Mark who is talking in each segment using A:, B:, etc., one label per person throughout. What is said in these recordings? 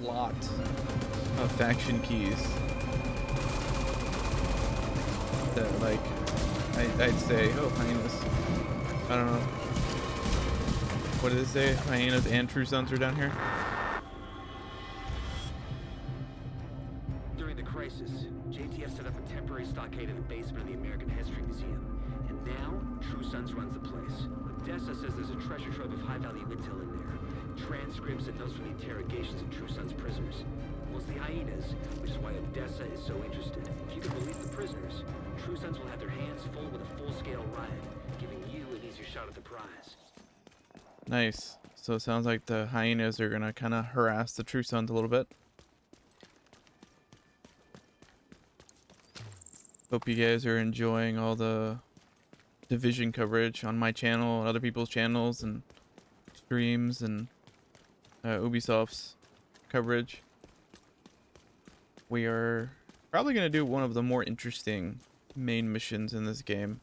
A: lot of faction keys that, like, I'd say, oh, hyenas. I don't know. What did it say? Hyenas and True Sons are down here.
B: During the crisis, JTF set up a temporary stockade in the basement of the American History Museum. And now, True Sons runs the place. Odessa says there's a treasure trove of high-value intel in there. Transcripts and notes from the interrogations of True Sons prisoners. Well, it's the hyenas, which is why Odessa is so interested. If you can release the prisoners, True Sons will have their hands full with a full-scale riot, giving you an easier shot at the prize.
A: Nice. So it sounds like the hyenas are gonna kind of harass the True Sons a little bit. Hope you guys are enjoying all the Division coverage on my channel and other people's channels and streams and Ubisoft's coverage. We are probably going to do one of the more interesting main missions in this game.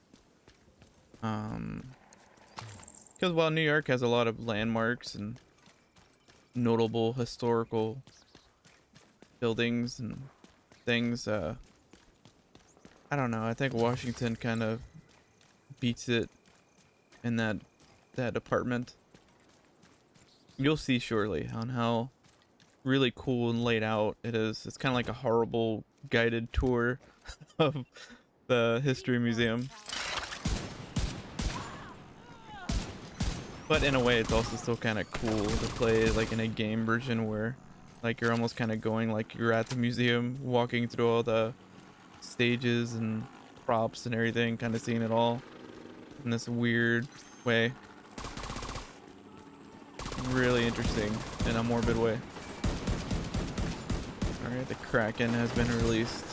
A: Because while New York has a lot of landmarks and notable historical buildings and things, I don't know. I think Washington kind of beats it in that department. You'll see shortly on how really cool and laid out it is. It's kind of like a horrible guided tour of the History Museum. But in a way, it's also still kind of cool to play like in a game version where like you're almost kind of going like you're at the museum, walking through all the stages and props and everything, kind of seeing it all in this weird way. Really interesting in a morbid way. Alright, the Kraken has been released.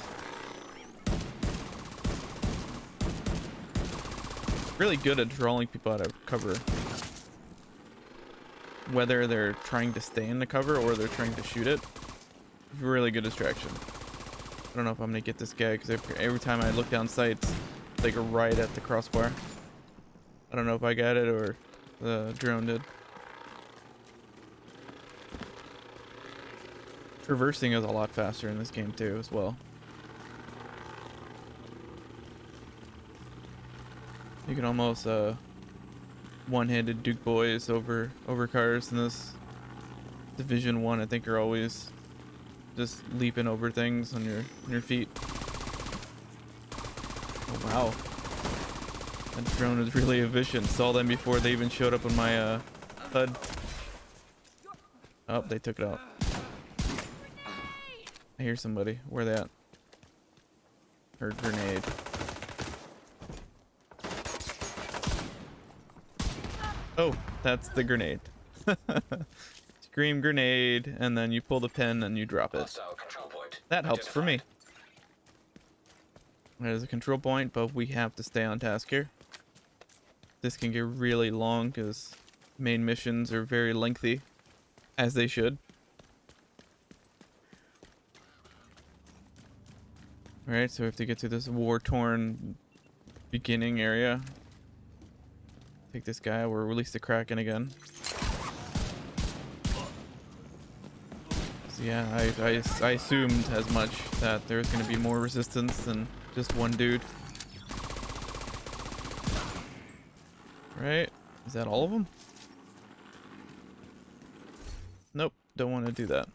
A: Really good at drawing people out of cover. Whether they're trying to stay in the cover or they're trying to shoot it. Really good distraction. I don't know if I'm gonna get this guy because every time I look down sights, it's like right at the crossbar. I don't know if I got it or the drone did. Traversing is a lot faster in this game too as well. You can almost one-handed Duke boys over cars in this Division 1. I think you're always just leaping over things on your feet. Oh wow. That drone is really efficient. Saw them before they even showed up on my HUD. Oh, they took it out. I hear somebody. Where they at? Heard grenade. Oh, that's the grenade. Scream grenade, and then you pull the pin and you drop it. That helps for me. There's a control point, but we have to stay on task here. This can get really long because main missions are very lengthy, as they should. Alright, so we have to get to this war-torn beginning area. Take this guy, we'll release the Kraken again. So yeah, I assumed as much that there's going to be more resistance than just one dude. Right? Is that all of them? Nope, don't want to do that.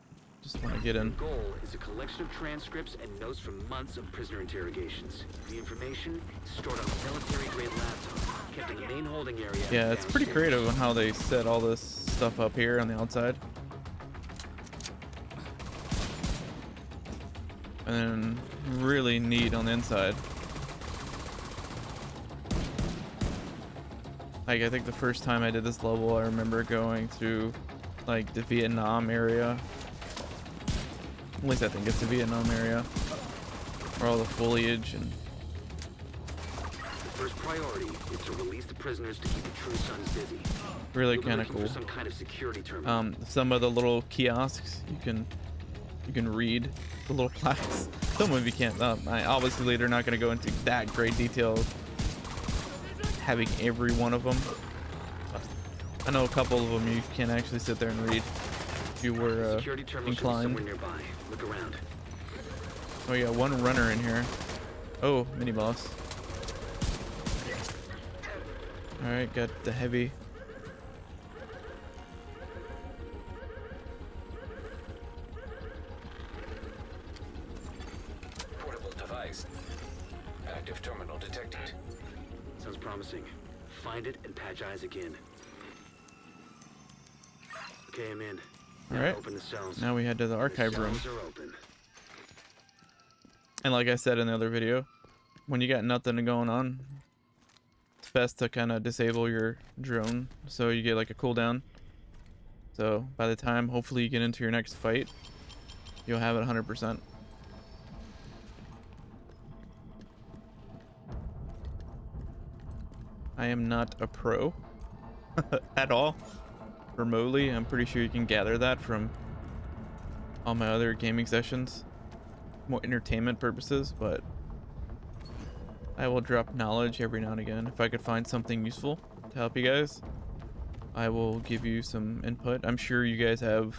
A: Just want to get in.
B: The goal is a collection of transcripts and notes from months of prisoner interrogations. The information is stored on a military-grade laptop, kept in the main holding area.
A: Yeah, it's pretty creative on how they set all this stuff up here on the outside. And then really neat on the inside. Like, I think the first time I did this level, I remember going through like the Vietnam area. At least I think it's the Vietnam area. Where all the foliage and...
B: The first priority is to release the prisoners to keep the True Sons busy.
A: Really kind of cool.
B: Some kind of security terminal.
A: Some of the little kiosks you can read the little plaques. Some of you can't. Obviously they're not going to go into that great detail having every one of them. I know a couple of them you can actually sit there and read if you were
B: Security terminal should be
A: inclined.
B: somewhere nearby. Look around.
A: Oh yeah, one runner in here. Oh, mini boss. All right, got the heavy.
C: Portable device. Active terminal detected.
B: Sounds promising. Find it and patch eyes again. Okay, I'm in.
A: All
B: Now
A: right.
B: open the cells.
A: Now we head to the archive room.
B: Cells are open.
A: And like I said in the other video, when you got nothing going on, it's best to kind of disable your drone so you get like a cooldown. So by the time hopefully you get into your next fight, you'll have it 100%. I am not a pro at all. Remotely, I'm pretty sure you can gather that from all my other gaming sessions. More entertainment purposes, but I will drop knowledge every now and again. If I could find something useful to help you guys, I will give you some input. I'm sure you guys have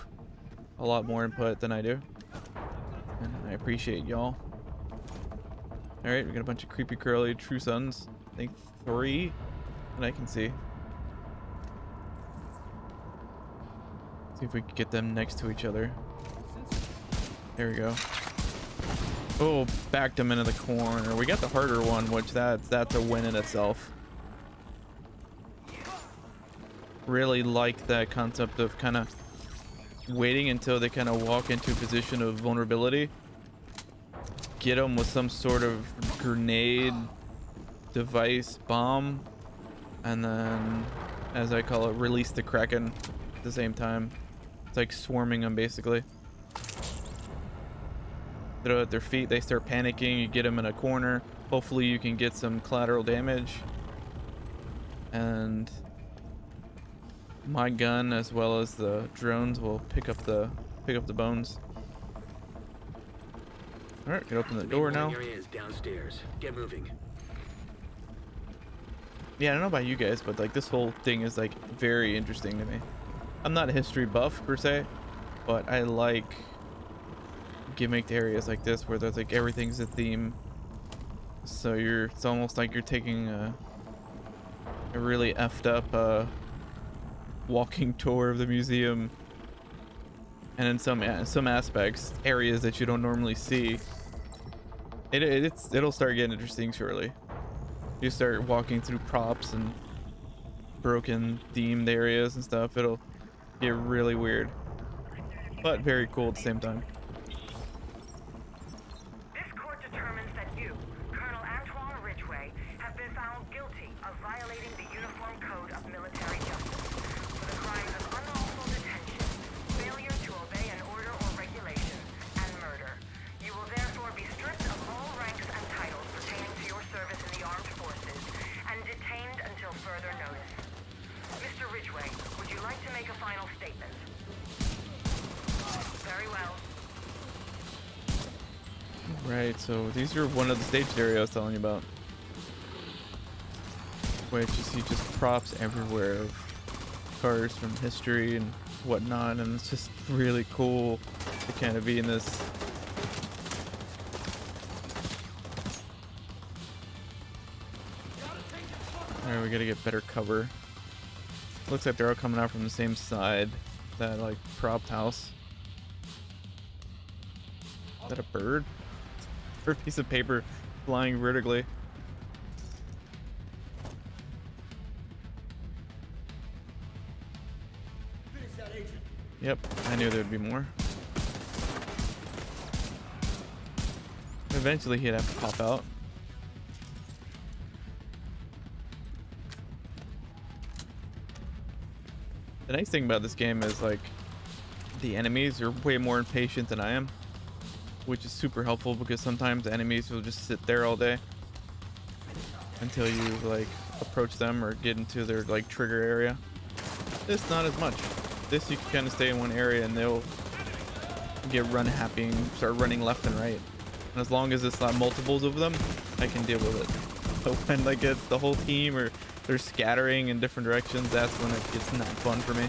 A: a lot more input than I do, and I appreciate y'all. All right, we got a bunch of creepy curly true sons. I think 3 that I can see. See if we can get them next to each other. There we go. Oh, backed him into the corner. We got the harder one, which that's a win in itself. Really like that concept of kind of waiting until they kind of walk into a position of vulnerability. Get them with some sort of grenade, device, bomb, and then, as I call it, release the Kraken at the same time. It's like swarming them basically. Throw at their feet, they start panicking, you get them in a corner. Hopefully you can get some collateral damage, and my gun as well as the drones will pick up the bones. All right, can open the door now.
B: Area is downstairs. Get moving.
A: Yeah, I don't know about you guys, but like this whole thing is like very interesting to me. I'm not a history buff per se, but I like gimmicked areas like this where there's like everything's a theme. So it's almost like you're taking a really effed up walking tour of the museum, and in some aspects areas that you don't normally see. It'll start getting interesting shortly. You start walking through props and broken themed areas and stuff. It'll get really weird, but very cool at the same time.
D: This court determines that you, Colonel Antoine Ridgway, have been found guilty of violating the Uniform Code of Military Justice for the crimes of unlawful detention, failure to obey an order or regulation, and murder. You will therefore be stripped of all ranks and titles pertaining to your service in the armed forces and detained until further notice. Mr. Ridgway, would you like to make a final statement? Very well.
A: Right, so these are one of the staged areas I was telling you about, which you see just props everywhere of cars from history and whatnot, and it's just really cool to kind of be in this. Alright, we gotta get better cover. Looks like they're all coming out from the same side, that like propped house. Is that a bird? Or a piece of paper flying vertically. Yep, I knew there'd be more. Eventually he'd have to pop out. The nice thing about this game is like the enemies are way more impatient than I am, which is super helpful because sometimes the enemies will just sit there all day until you like approach them or get into their like trigger area. This not as much. This you can kind of stay in one area and they'll get run happy and start running left and right. And as long as it's not multiples of them, I can deal with it. But when like it's the whole team or they're scattering in different directions, that's when it gets not fun for me.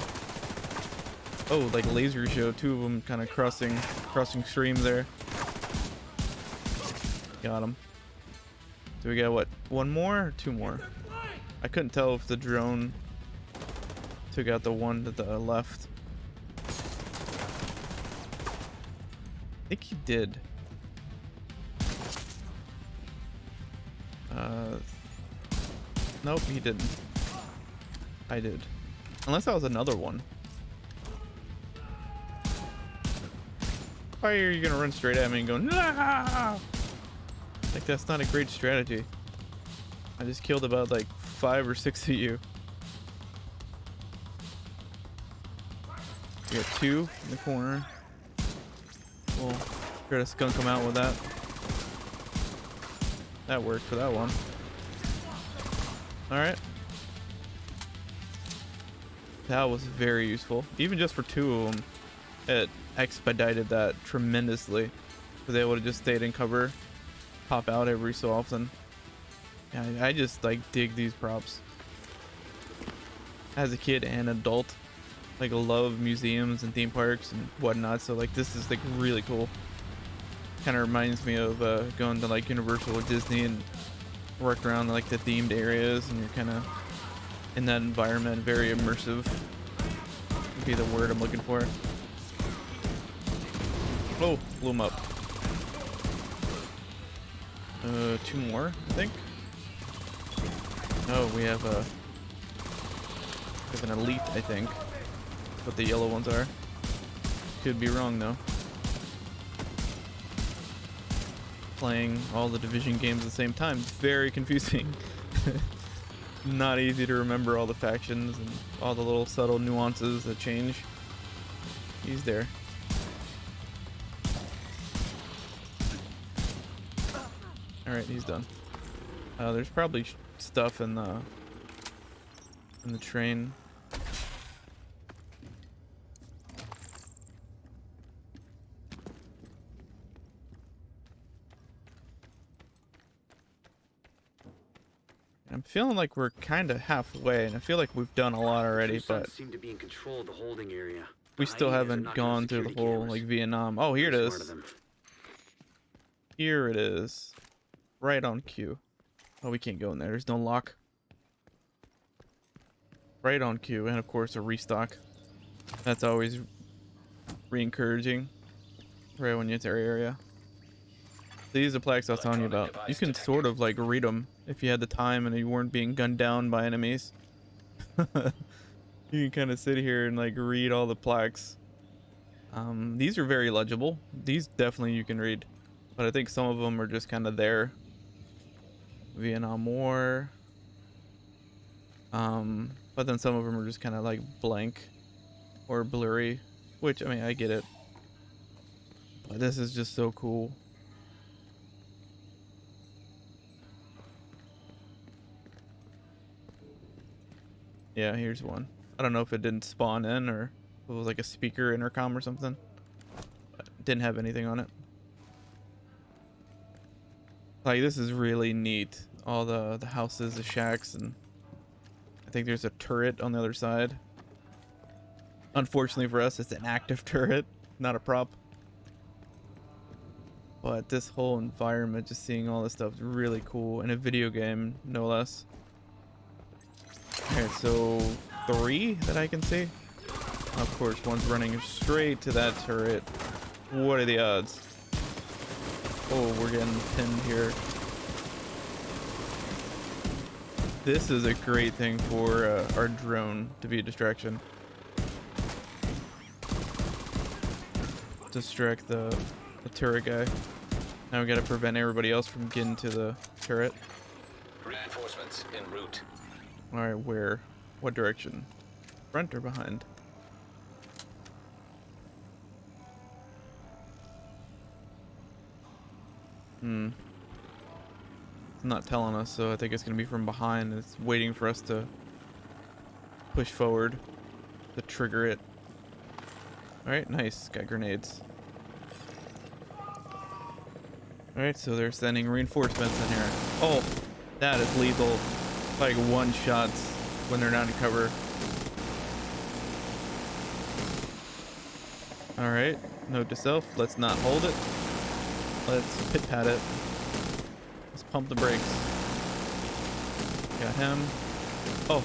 A: Oh, like a laser show. Two of them kind of crossing streams there. Got him. So we got what? One more or two more? I couldn't tell if the drone took out the one to the left. I think he did. Nope, he didn't. I did. Unless that was another one. Why are you gonna run straight at me and go, nah! Like, that's not a great strategy. I just killed about like 5 or 6 of you. We got 2 in the corner. We'll try to skunk them out with that. That worked for that one. Alright. That was very useful. Even just for 2 of them, it expedited that tremendously. Because they would have just stayed in cover, pop out every so often. Yeah, I just like dig these props. As a kid and adult, like love museums and theme parks and whatnot. So like this is like really cool. Kind of reminds me of going to like Universal or Disney and worked around like the themed areas, and you're kind of in that environment. Very immersive would be the word I'm looking for. Oh, blew him up. 2 more, I think. Oh, we have an elite, I think. That's what the yellow ones are. Could be wrong though. Playing all the Division games at the same time, very confusing. Not easy to remember all the factions and all the little subtle nuances that change. He's there. Alright, he's done. There's probably stuff in the train. I'm feeling like we're kind of halfway, and I feel like we've done a lot already, but
B: seem to be in control of the holding area.
A: we still haven't gone through the whole like Vietnam. Oh, here it is. Here it is. Right on cue. Oh, we can't go in there. There's no lock. Right on cue, and of course a restock. That's always re-encouraging. Right when you enter our area. These are the plaques I was telling you about. You can sort of like read them if you had the time and you weren't being gunned down by enemies. You can kind of sit here and like read all the plaques. These are very legible. These definitely you can read, but I think some of them are just kind of there. Vietnam War. But then some of them are just kind of like blank or blurry, which I mean I get it. But this is just so cool. Yeah, here's one. I don't know if it didn't spawn in or if it was like a speaker intercom or something. But it didn't have anything on it. Like, this is really neat. All the houses, the shacks, and I think there's a turret on the other side. Unfortunately for us, it's an active turret, not a prop. But this whole environment, just seeing all this stuff is really cool. In a video game, no less. Alright, so 3 that I can see. Of course, one's running straight to that turret. What are the odds? Oh, we're getting pinned here. This is a great thing for our drone to be a distraction. Distract the turret guy. Now we gotta prevent everybody else from getting to the turret.
C: Reinforcements en route.
A: Alright, where? What direction? Front or behind? It's not telling us, so I think it's gonna be from behind. It's waiting for us to push forward to trigger it. Alright, nice. Got grenades. Alright, so they're sending reinforcements in here. Oh, that is lethal. Like one shots when they're not in cover. All right, note to self, let's not hold it. Let's pit pat it. Let's pump the brakes. Got him. Oh, I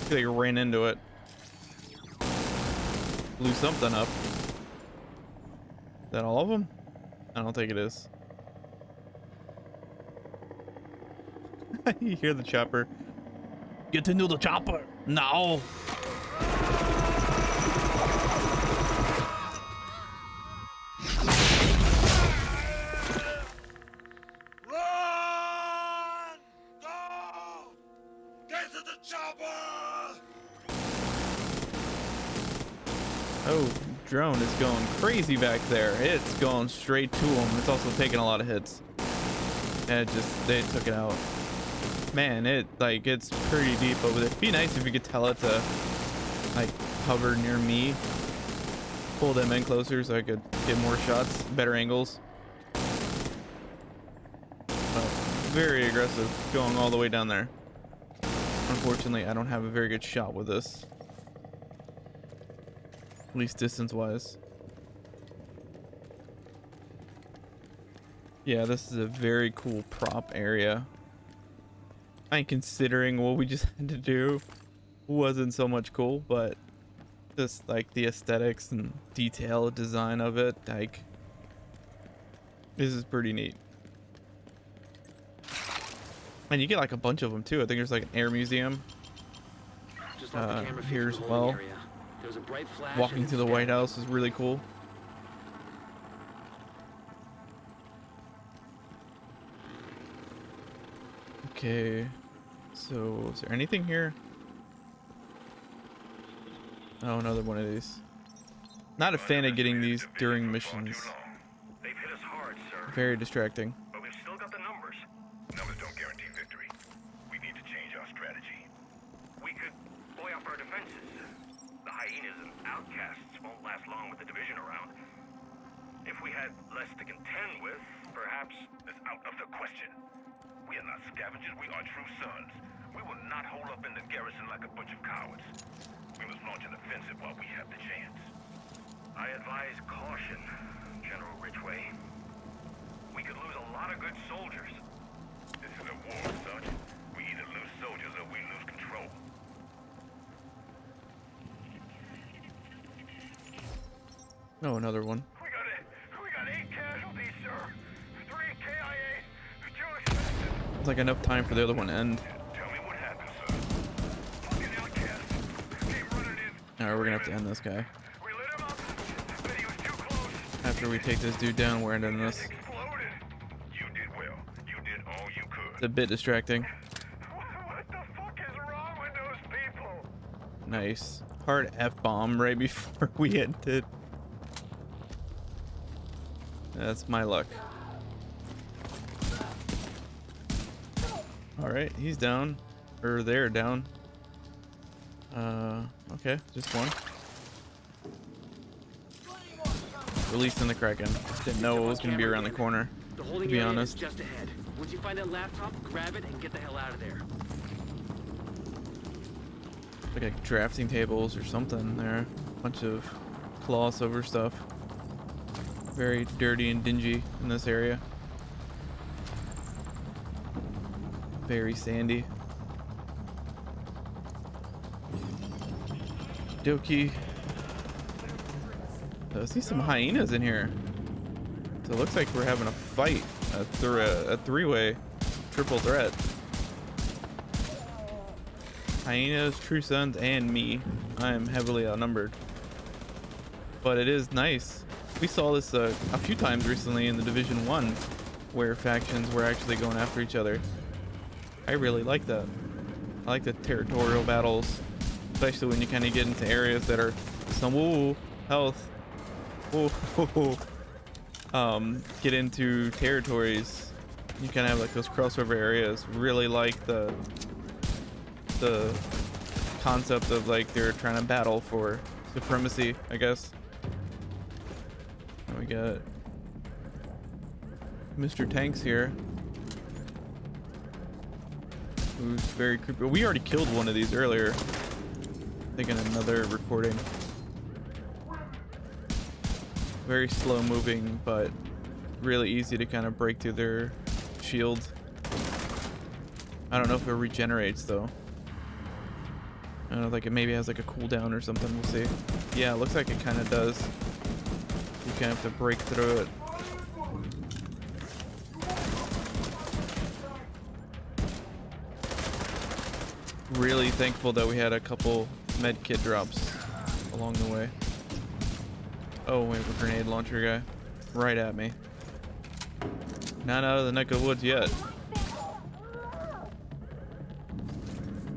A: feel like I ran into it. Blew something up. Is that all of them? I don't think it is. You hear the chopper. Get into the chopper now.
E: Run! Go! Get to the chopper!
A: Oh, drone is going crazy back there. It's going straight to him. It's also taking a lot of hits. And they took it out. Man, it's pretty deep over there. It'd be nice if you could tell it to like hover near me. Pull them in closer so I could get more shots, better angles. But very aggressive, going all the way down there. Unfortunately, I don't have a very good shot with this. At least distance-wise. Yeah, this is a very cool prop area. I mean, considering what we just had to do wasn't so much cool, but just like the aesthetics and detail design of it, like this is pretty neat. And you get like a bunch of them too. I think there's like an air museum
B: Just off the camera feed
A: here
B: from
A: as
B: the holding
A: well.
B: area. There was a bright flash
A: Walking
B: and
A: to the
B: then
A: White House is really cool. Okay, so is there anything here? Oh, another one of these. Not a fan of getting these during missions.
E: They've hit us hard, sir.
A: Very distracting.
E: But we've still got the numbers. Numbers don't guarantee victory. We need to change our strategy. We could boy up our defenses. The hyenas and outcasts won't last long with the division around. If we had less to contend with, perhaps it's out of the question. We are not scavengers, we are true sons. We will not hold up in the garrison like a bunch of cowards. We must launch an offensive while we have the chance. I advise caution, General Ridgway. We could lose a lot of good soldiers. This is a war, Sergeant. We either lose soldiers or we lose control.
A: Oh, another one.
E: We got 8 casualties, sir. 3 KIA, 2 expensive.
A: It's like enough time for the other one to end.
E: Tell me what happened, sir. Fucking outcast. Came running in.
A: Alright, we're gonna have to end this guy.
E: We lit him up, but he was too close.
A: After we take this dude down, we're ending this.
E: Exploded. You did well. You did all you could.
A: It's a bit distracting.
E: What the fuck is wrong with those people?
A: Nice. Hard F-bomb right before we ended. That's my luck. Alright, he's down. Or they're down. Okay, just one. Releasing the Kraken. Didn't know it was gonna be around the corner,
B: The
A: to
B: holding
A: be
B: area
A: honest.
B: is just ahead. Once you find that laptop, grab it and get the hell out of there.
A: Like drafting tables or something there. Bunch of claw silver stuff. Very dirty and dingy in this area. Very sandy. Doki. I see some hyenas in here. So it looks like we're having a fight. A three-way. Triple threat. Hyenas, True Sons, and me. I am heavily outnumbered. But it is nice. We saw this a few times recently in the Division 1, where factions were actually going after each other. I really like that. I like the territorial battles, especially when you kind of get into areas that are some health. Get into territories. You kind of have like those crossover areas. Really like the concept of like they're trying to battle for supremacy, I guess. And we got Mr. Tanks here, who's very creepy. We already killed one of these earlier. I think in another recording. Very slow moving, but really easy to kind of break through their shield. I don't know if it regenerates though. I don't know, like it maybe has like a cooldown or something. We'll see. Yeah, it looks like it kind of does. You kind of have to break through it. Really thankful that we had a couple med kit drops along the way. Oh, we have a grenade launcher guy right at me. Not out of the neck of the woods yet. Is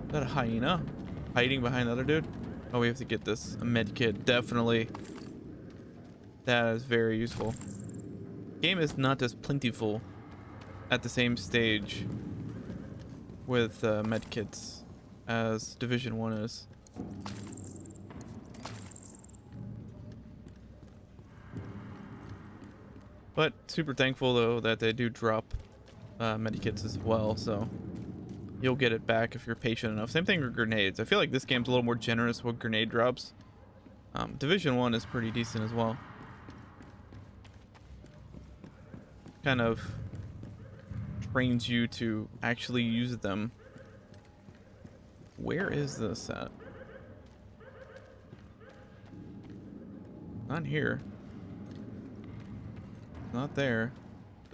A: that a hyena hiding behind the other dude? Oh, we have to get this. A med kit, definitely. That is very useful. Game is not as plentiful at the same stage with med kits as Division 1 is. But super thankful though that they do drop medikits as well, so you'll get it back if you're patient enough. Same thing with grenades. I feel like this game's a little more generous with grenade drops. Division 1 is pretty decent as well. Kind of trains you to actually use them. Where is this at? Not here. Not there.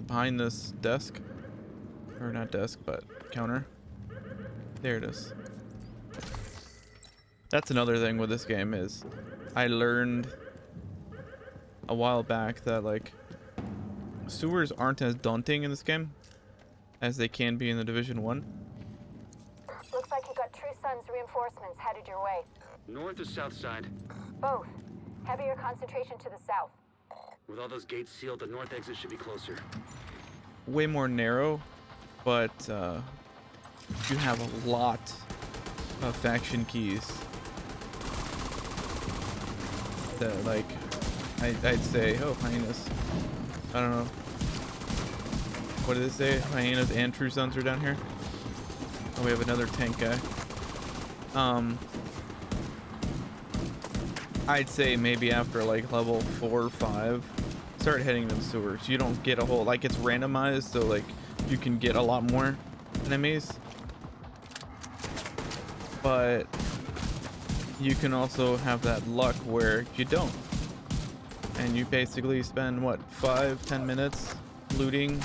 A: Behind this desk. Or not desk, but counter. There it is. That's another thing with this game is I learned a while back that like sewers aren't as daunting in this game as they can be in the Division 1.
F: Looks like you got True Sun's reinforcements headed your way.
B: North or south side?
F: Both. Heavier concentration to the south.
B: With all those gates sealed, the north exit should be closer.
A: Way more narrow, but you have a lot of faction keys that like I'd say, oh, hyenas. I don't know. What did it say? Hyenas and True Sons are down here. Oh, we have another tank guy. I'd say maybe after like level 4 or 5, start heading to the sewers. You don't get a whole, like it's randomized, so like you can get a lot more enemies. But you can also have that luck where you don't. And you basically spend what, 5-10 minutes looting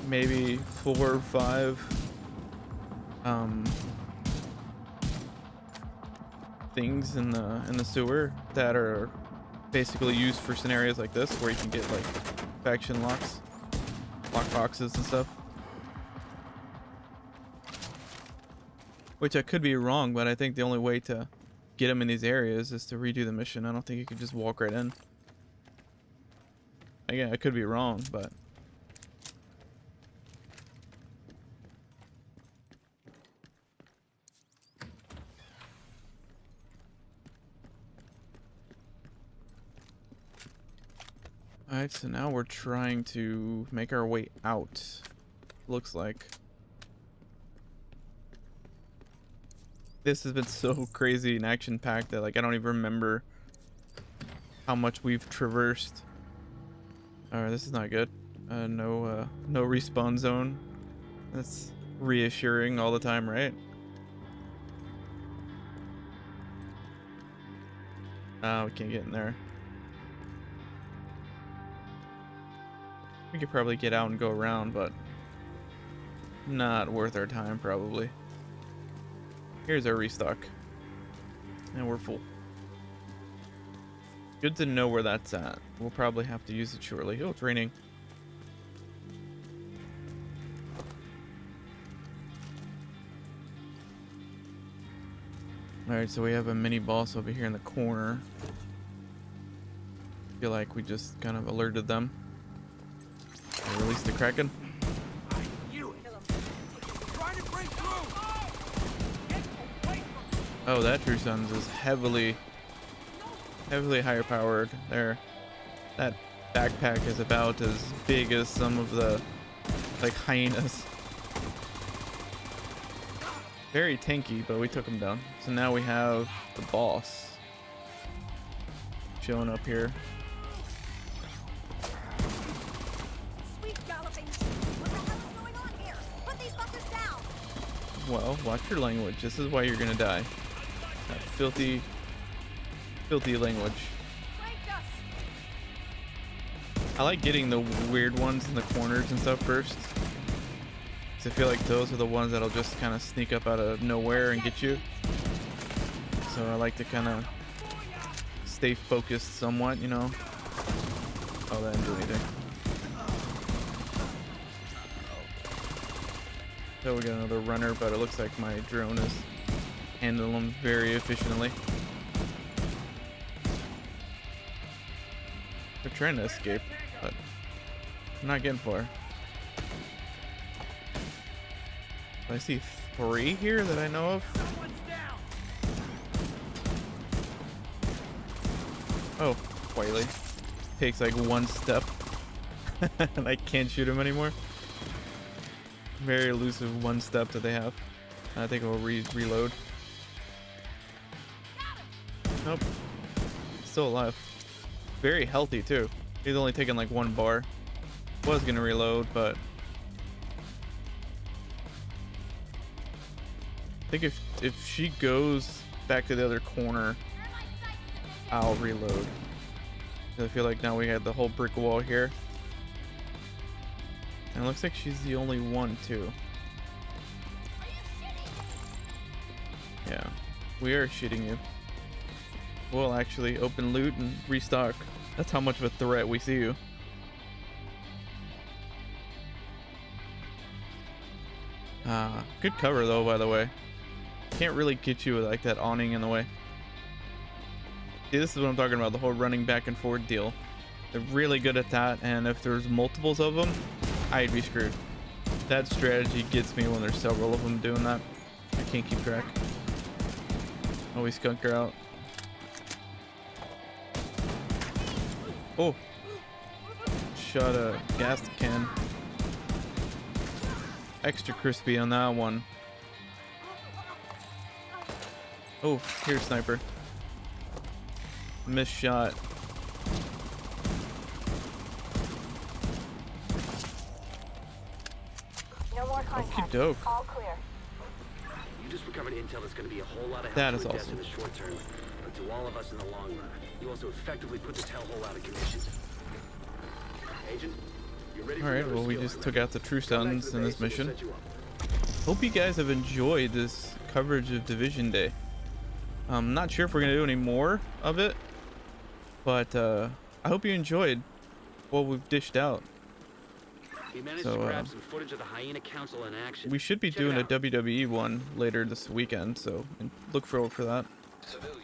A: maybe 4 or 5 things in the sewer that are basically used for scenarios like this where you can get like faction locks, lock boxes and stuff. Which I could be wrong, but I think the only way to get them in these areas is to redo the mission. I don't think you could just walk right in. Again, I could be wrong, but alright, so now we're trying to make our way out, looks like. This has been so crazy and action-packed that like I don't even remember how much we've traversed. Alright, this is not good. No respawn zone. That's reassuring all the time, right? Oh, we can't get in there. We could probably get out and go around, but not worth our time, probably. Here's our restock. And we're full. Good to know where that's at. We'll probably have to use it shortly. Oh, it's raining. Alright, so we have a mini boss over here in the corner. Feel like we just kind of alerted them. And release the Kraken. Oh, that True Sons is heavily higher powered there. That backpack is about as big as some of the like hyenas. Very tanky, but we took him down. So now we have the boss chilling up here. well, watch your language. This is why you're gonna die. That filthy, filthy language. I like getting the weird ones in the corners and stuff first. Cause I feel like those are the ones that'll just kind of sneak up out of nowhere and get you. So I like to kind of stay focused somewhat, you know. Oh, that didn't do anything. So we got another runner, but it looks like my drone is handling them very efficiently. They're trying to escape, but I'm not getting far. I see 3 here that I know of. Oh, Wiley takes like 1 step and I can't shoot him anymore. Very elusive 1 step that they have. I think we'll reload. Nope. Still alive. Very healthy too. He's only taking like 1 bar. Was gonna reload, but I think if she goes back to the other corner, I'll reload. I feel like now we have the whole brick wall here. And it looks like she's the only one too. Yeah, we are shooting you. We'll actually open loot and restock. That's how much of a threat we see you. Good cover though, by the way. Can't really get you with like that awning in the way. See, this is what I'm talking about, the whole running back and forth deal. They're really good at that, and if there's multiples of them, I'd be screwed. That strategy gets me when there's several of them doing that. I can't keep track. Oh, we skunked her out. Oh! Shot a gas can. Extra crispy on that one. Oh, here's sniper. Missed shot.
F: No more contact.
A: Okey-doke.
F: All clear.
B: You just recovered intel that's going to be a whole lot of help
A: That
B: to
A: is
B: Odessa
A: awesome.
B: in the short term, but to all of us in the long run. You also effectively put this hellhole out of commission. Agent, you ready for
A: Alright,
B: another
A: well, we
B: skill,
A: just
B: right?
A: took out the True
B: Come back to
A: Sons
B: the
A: in this
B: base and we'll
A: mission.
B: set you up.
A: Hope you guys have enjoyed this coverage of Division Day. I'm not sure if we're gonna do any more of it, but I hope you enjoyed what we've dished out.
B: We managed
A: So,
B: to grab some footage of the Hyena Council in action.
A: We should be
B: Check
A: doing
B: it
A: a
B: out.
A: WWE one later this weekend, so look forward for that.
C: Civilian